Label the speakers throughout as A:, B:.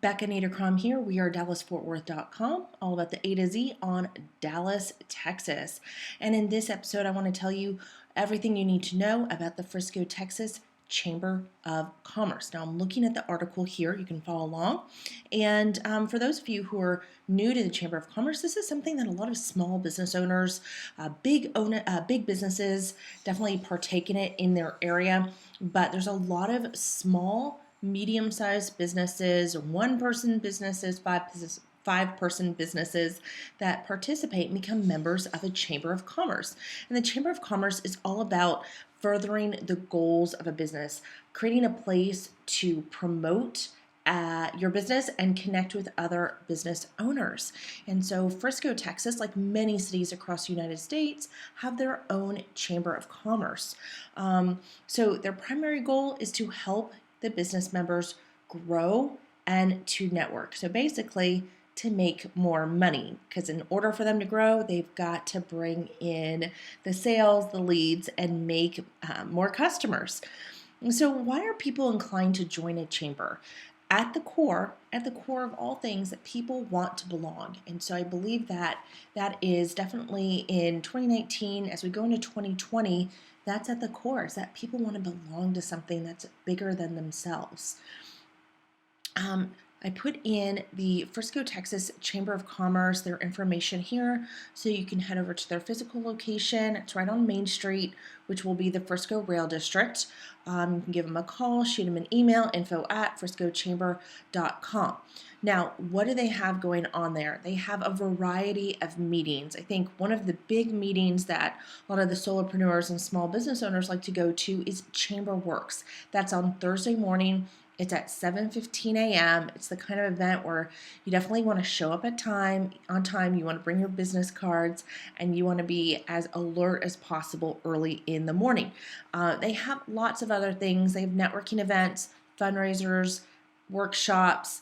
A: Becca Nadercrom here. We are DallasFortWorth.com, all about the A to Z on Dallas, Texas. And in this episode, I want to tell you everything you need to know about the Frisco, Texas Chamber of Commerce. Now, I'm looking at the article here. You can follow along. And for those of you who are new to the Chamber of Commerce, this is something that a lot of small business owners, big businesses definitely partake in it in their area. But there's a lot of small medium-sized businesses, one-person businesses, five-person businesses that participate and become members of a Chamber of Commerce. And the Chamber of Commerce is all about furthering the goals of a business, creating a place to promote your business and connect with other business owners. And so Frisco, Texas, like many cities across the United States, have their own Chamber of Commerce. So their primary goal is to help the business members grow and to network. So basically, to make more money, because in order for them to grow, they've got to bring in the sales, the leads, and make more customers. And so why are people inclined to join a chamber? At the core of all things, that people want to belong. And so I believe that is definitely in 2019, as we go into 2020, that's at the core, is that people want to belong to something that's bigger than themselves. I put in the Frisco, Texas Chamber of Commerce, their information here, so you can head over to their physical location. It's right on Main Street, which will be the Frisco Rail District. You can give them a call, shoot them an email, info@friscochamber.com. Now, what do they have going on there? They have a variety of meetings. I think one of the big meetings that a lot of the solopreneurs and small business owners like to go to is Chamber Works. That's on Thursday morning. It's at 7:15 a.m. It's the kind of event where you definitely want to show up on time. You want to bring your business cards, and you want to be as alert as possible early in the morning. They have lots of other things. They have networking events, fundraisers, workshops.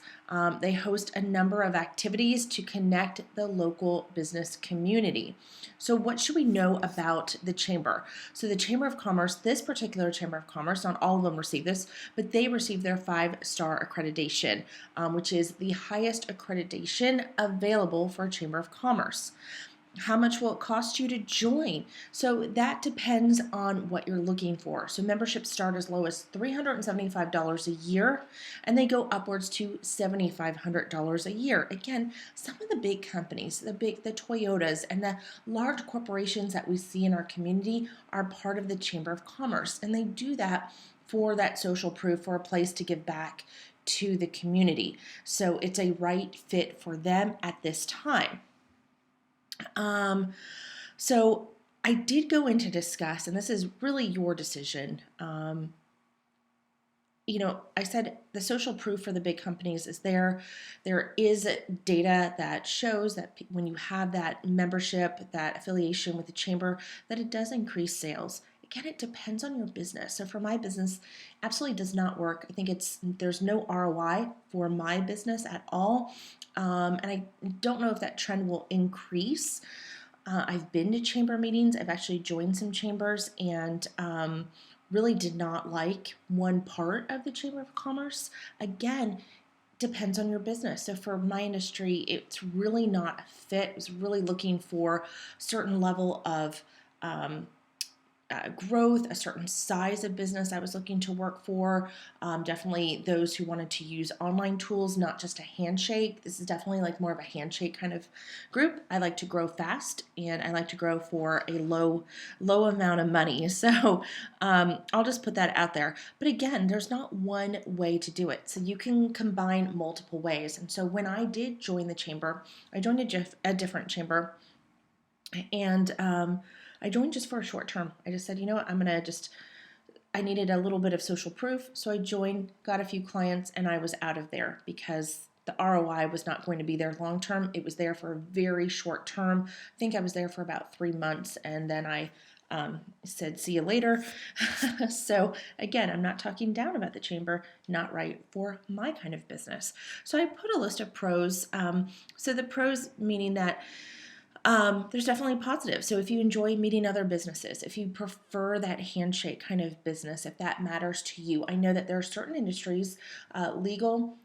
A: They host a number of activities to connect the local business community. So what should we know about the Chamber? So the Chamber of Commerce, this particular Chamber of Commerce, not all of them receive this, but they receive their 5-star accreditation, which is the highest accreditation available for a Chamber of Commerce. How much will it cost you to join? So that depends on what you're looking for. So memberships start as low as $375 a year, and they go upwards to $7,500 a year. Again, some of the big companies, the Toyotas and the large corporations that we see in our community are part of the Chamber of Commerce, and they do that for that social proof, for a place to give back to the community. So it's a right fit for them at this time. So I did go in to discuss, and this is really your decision. I said the social proof for the big companies is there. There is data that shows that when you have that membership, that affiliation with the chamber, that it does increase sales. Again, it depends on your business. So for my business, absolutely does not work. I think there's no ROI for my business at all. And I don't know if that trend will increase. I've been to chamber meetings. I've actually joined some chambers and really did not like one part of the Chamber of Commerce. Again, depends on your business. So for my industry, it's really not a fit. I was really looking for a certain level of growth, a certain size of business I was looking to work for. Definitely those who wanted to use online tools, not just a handshake. This is definitely like more of a handshake kind of group. I like to grow fast, and I like to grow for a low amount of money. So I'll just put that out there. But again, there's not one way to do it. So you can combine multiple ways. And so when I did join the chamber, I joined a different chamber, and I joined just for a short term. I just said, you know what, I needed a little bit of social proof. So I joined, got a few clients, and I was out of there because the ROI was not going to be there long term. It was there for a very short term. I think I was there for about 3 months, and then I said, see you later. So again, I'm not talking down about the chamber, not right for my kind of business. So I put a list of pros. So the pros meaning that there's definitely positive. So if you enjoy meeting other businesses, if you prefer that handshake kind of business, if that matters to you, I know that there are certain industries, legal,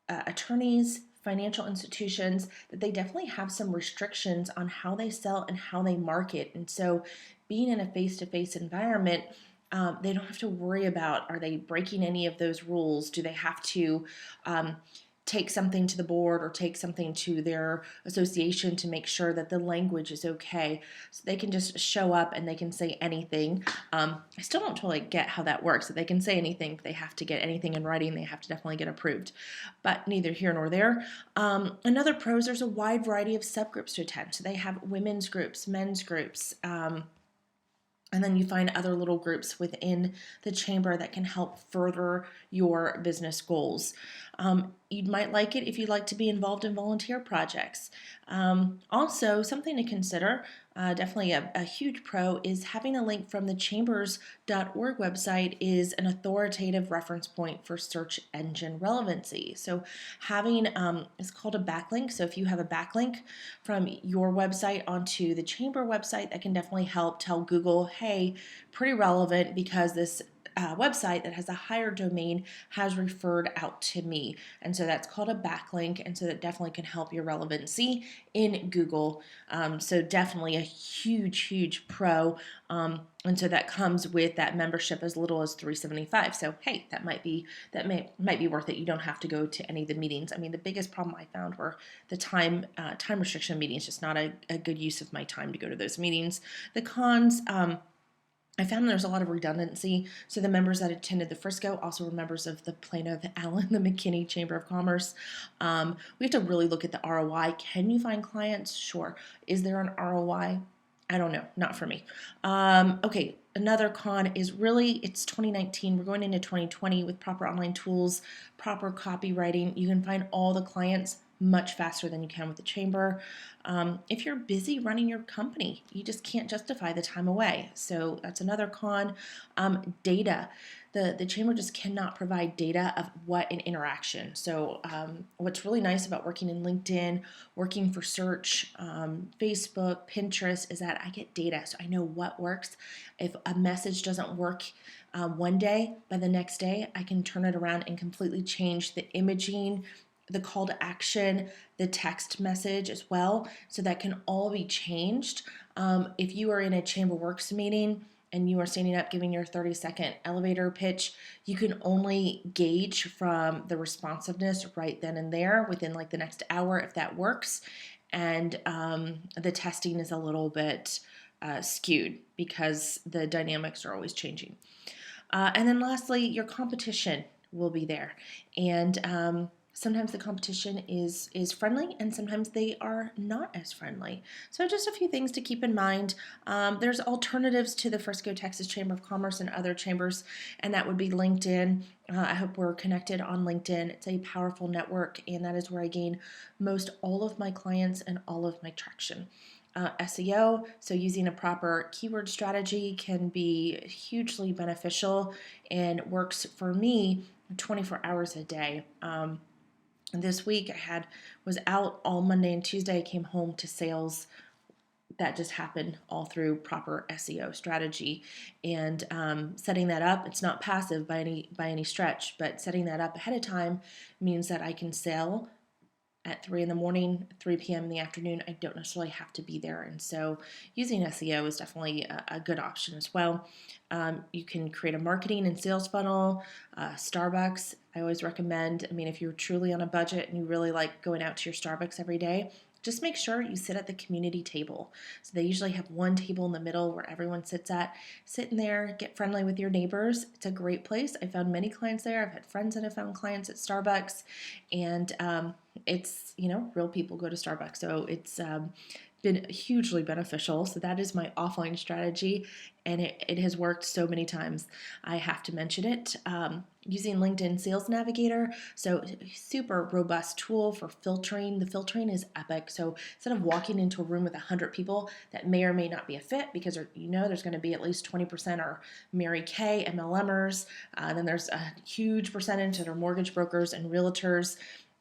A: attorneys, financial institutions, that they definitely have some restrictions on how they sell and how they market. And so being in a face-to-face environment, they don't have to worry about, are they breaking any of those rules? Do they have to take something to the board or take something to their association to make sure that the language is okay? So they can just show up and they can say anything. I still don't totally get how that works, that they can say anything. They have to get anything in writing. They have to definitely get approved, but neither here nor there. Another pro is there's a wide variety of subgroups to attend. So they have women's groups, men's groups, and then you find other little groups within the chamber that can help further your business goals. You might like it if you'd like to be involved in volunteer projects. Also, something to consider, definitely a huge pro, is having a link from the chambers.org website is an authoritative reference point for search engine relevancy. So having, it's called a backlink. So if you have a backlink from your website onto the chamber website, that can definitely help tell Google, hey, pretty relevant because this website that has a higher domain has referred out to me. And so that's called a backlink. And so that definitely can help your relevancy in Google. So definitely a huge, huge pro. And so that comes with that membership as little as $375. So hey, that might be worth it. You don't have to go to any of the meetings. I mean, the biggest problem I found were the time restriction meetings. Just not a good use of my time to go to those meetings. The cons. I found there's a lot of redundancy. So the members that attended the Frisco also were members of the Plano, the Allen, the McKinney Chamber of Commerce. We have to really look at the ROI. Can you find clients? Sure. Is there an ROI? I don't know. Not for me. Okay. Another con is really, it's 2019. We're going into 2020 with proper online tools, proper copywriting. You can find all the clients much faster than you can with the chamber. If you're busy running your company, you just can't justify the time away. So that's another con. Data. The chamber just cannot provide data of what an interaction. So what's really nice about working in LinkedIn, working for search, Facebook, Pinterest, is that I get data. So I know what works. If a message doesn't work one day, by the next day, I can turn it around and completely change the imaging, the call to action, the text message as well. So that can all be changed. If you are in a Chamber Works meeting and you are standing up giving your 30-second elevator pitch, you can only gauge from the responsiveness right then and there within like the next hour if that works. And the testing is a little bit skewed because the dynamics are always changing. And then lastly, your competition will be there. And sometimes the competition is friendly and sometimes they are not as friendly. So just a few things to keep in mind. There's alternatives to the Frisco, Texas Chamber of Commerce and other chambers, and that would be LinkedIn. I hope we're connected on LinkedIn. It's a powerful network, and that is where I gain most all of my clients and all of my traction. SEO, so using a proper keyword strategy can be hugely beneficial and works for me 24 hours a day. This week I was out all Monday and Tuesday. I came home to sales. That just happened all through proper SEO strategy and setting that up. It's not passive by any stretch, but setting that up ahead of time means that I can sell at 3 in the morning, 3 p.m. in the afternoon. I don't necessarily have to be there. And so using SEO is definitely a good option as well. You can create a marketing and sales funnel. Starbucks, I always recommend. I mean, if you're truly on a budget and you really like going out to your Starbucks every day, just make sure you sit at the community table. So they usually have one table in the middle where everyone sits at. Sit in there, get friendly with your neighbors. It's a great place. I found many clients there. I've had friends that have found clients at Starbucks. And it's, real people go to Starbucks. So it's been hugely beneficial. So that is my offline strategy, and it has worked so many times. I have to mention it. Using LinkedIn Sales Navigator, so super robust tool for filtering. The filtering is epic. So instead of walking into a room with 100 people that may or may not be a fit, because there's going to be at least 20% are Mary Kay, MLMers, then there's a huge percentage that are mortgage brokers and realtors.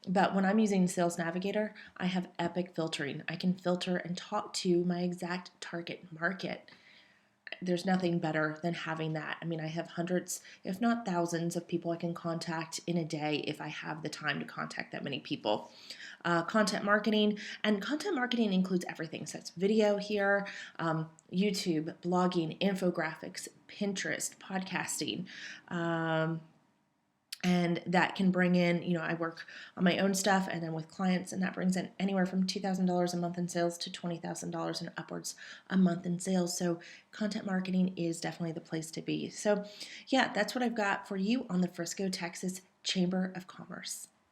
A: But when I'm using Sales Navigator, I have epic filtering. I can filter and talk to my exact target market. there's nothing better than having that. I mean, I have hundreds, if not thousands, of people I can contact in a day if I have the time to contact that many people. Content marketing, and content marketing includes everything. So it's video here, YouTube, blogging, infographics, Pinterest, podcasting. And that can bring in, I work on my own stuff and then with clients, and that brings in anywhere from $2,000 a month in sales to $20,000 and upwards a month in sales. So content marketing is definitely the place to be. So yeah, that's what I've got for you on the Frisco, Texas Chamber of Commerce.